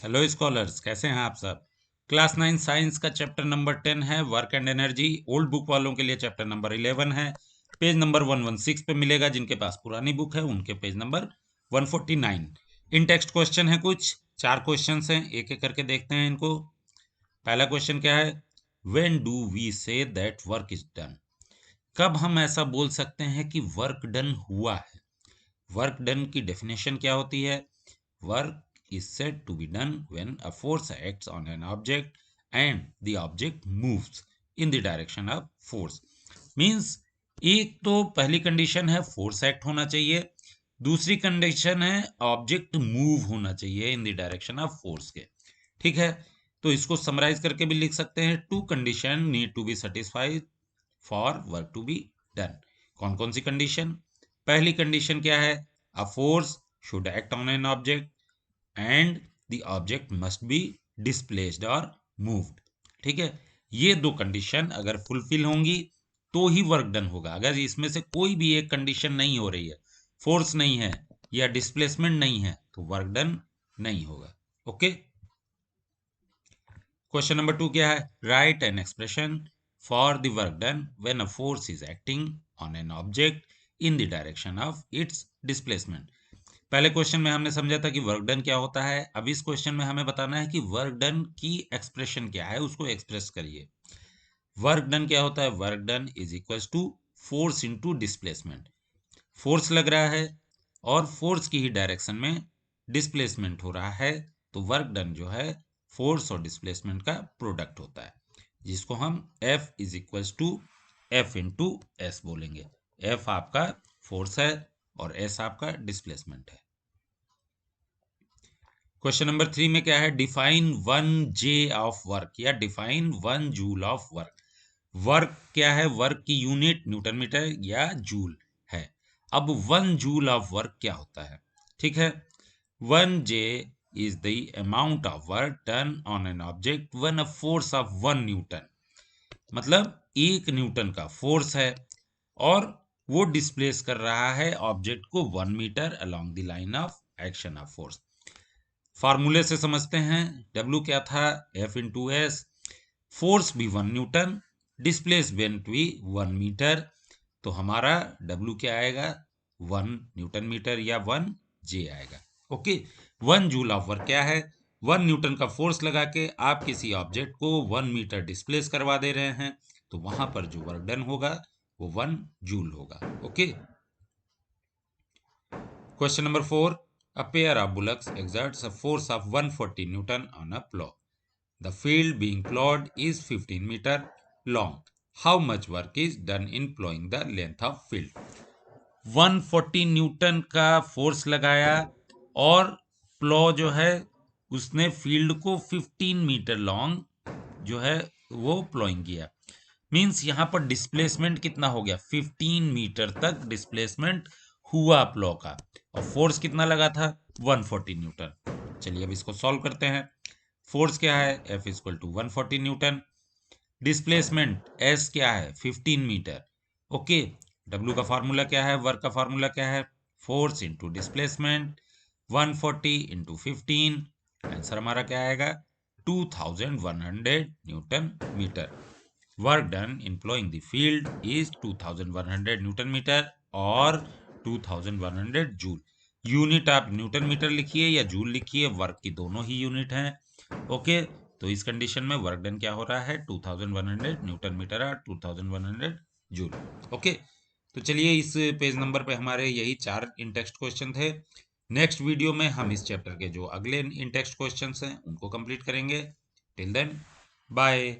Hello scholars, कैसे हैं आप सब। क्लास 9 साइंस का चैप्टर नंबर 10 है work and energy. Old book वालों के लिए चैप्टर नंबर 11 है। पेज नंबर 116 पे मिलेगा। जिनके पास पुरानी बुक है उनके पेज नंबर 149। इन टेक्स्ट क्वेश्चन है कुछ 4 क्वेश्चन हैं, एक एक करके देखते हैं इनको। पहला क्वेश्चन क्या है, when do we say that work is done. कब हम ऐसा बोल सकते हैं कि वर्क डन हुआ है। वर्क डन की डेफिनेशन क्या होती है। Work is said to be done when a force acts on an object and the object moves in the direction of force. Means एक तो पहली कंडीशन है फोर्स एक्ट होना चाहिए, दूसरी कंडीशन है ऑब्जेक्ट मूव होना चाहिए in the direction of force के। ठीक है, तो इसको समराइज करके भी लिख सकते हैं, two condition need to be satisfied for work to be done. कौन कौन सी कंडीशन। पहली कंडीशन क्या है, a force should act on an object and the object must be displaced और मूव्ड। ठीक है, ये दो कंडीशन अगर फुलफिल होंगी तो ही वर्क डन होगा। अगर इसमें से कोई भी एक कंडीशन नहीं हो रही है, फोर्स नहीं है या डिस्प्लेसमेंट नहीं है, तो वर्क डन नहीं होगा। ओके, क्वेश्चन नंबर 2 क्या है, right an expression for the work done when a force is acting on an object in the direction of its displacement. पहले क्वेश्चन में हमने समझा था कि वर्क डन क्या होता है। अब इस क्वेश्चन में हमें बताना है कि वर्क डन की एक्सप्रेशन क्या है, उसको एक्सप्रेस करिए। वर्क डन क्या होता है, work done is equal to force into displacement. Force लग रहा है और फोर्स की ही डायरेक्शन में डिस्प्लेसमेंट हो रहा है, तो वर्क डन जो है फोर्स और डिस्प्लेसमेंट का प्रोडक्ट होता है, जिसको हम F is equal to F into S बोलेंगे। F आपका फोर्स है और S आपका डिस्प्लेसमेंट है। क्वेश्चन नंबर 3 में क्या है, डिफाइन 1 जे ऑफ वर्क या define 1 joule of work. Work क्या है, वर्क की यूनिट न्यूटन मीटर या जूल है। अब 1 जूल ऑफ वर्क क्या होता है। ठीक है, 1 J is the amount of work done on an object when a force of 1 newton. मतलब 1 न्यूटन का फोर्स है और वो डिस्प्लेस कर रहा है ऑब्जेक्ट को 1 metre along the line of action of force. फार्मूले से समझते हैं, W क्या था, F इंटू एस। फोर्स भी 1 न्यूटन, डिस्प्लेसमेंट भी 1 मीटर, तो हमारा W क्या आएगा, 1 न्यूटन मीटर या 1 जे आएगा। ओके, 1 जूल ऑफ वर्क क्या है, 1 न्यूटन का फोर्स लगा के आप किसी ऑब्जेक्ट को 1 मीटर डिस्प्लेस करवा दे रहे हैं, तो वहां पर जो वर्क डन होगा वो 1 जूल होगा। Okay, Question number 4. A pair of bullocks exerts a force of 140 Newton on a plow. The field being plowed is 15 meter long. How much work is done in plowing the length of field? 140 Newton का force लगाया और प्लो जो है उसने field को 15 metre long जो है वो प्लोइंग किया। मींस यहां पर डिस्प्लेसमेंट कितना हो गया, 15 मीटर तक डिस्प्लेसमेंट हुआ प्लो का, और फोर्स कितना लगा था, 140 न्यूटन। चलिए अब इसको सॉल्व करते हैं। फोर्स क्या है, F equal to 140 newton, displacement S क्या है, 15 मीटर। ओके, W का फार्मूला क्या है, वर्क का फार्मूला क्या है, force into displacement, 140 into 15, answer हमारा क्या आएगा, 2100 newton metre. Work done in plowing the field is 2100 newton metre और 2100 जूल। यूनिट आप न्यूटन मीटर लिखिए या जूल लिखिए, वर्क की दोनों ही यूनिट हैं। ओके, तो इस कंडीशन में वर्क डन क्या हो रहा है, 2100 न्यूटन मीटर और 2100 जूल। ओके, तो चलिए इस पेज नंबर पे हमारे यही 4 इन टेक्स्ट क्वेश्चन थे। नेक्स्ट वीडियो में हम इस चैप्टर के जो अगले इन टेक्स्ट क्वेश्चन हैं उनको कंप्लीट करेंगे। Till then, bye.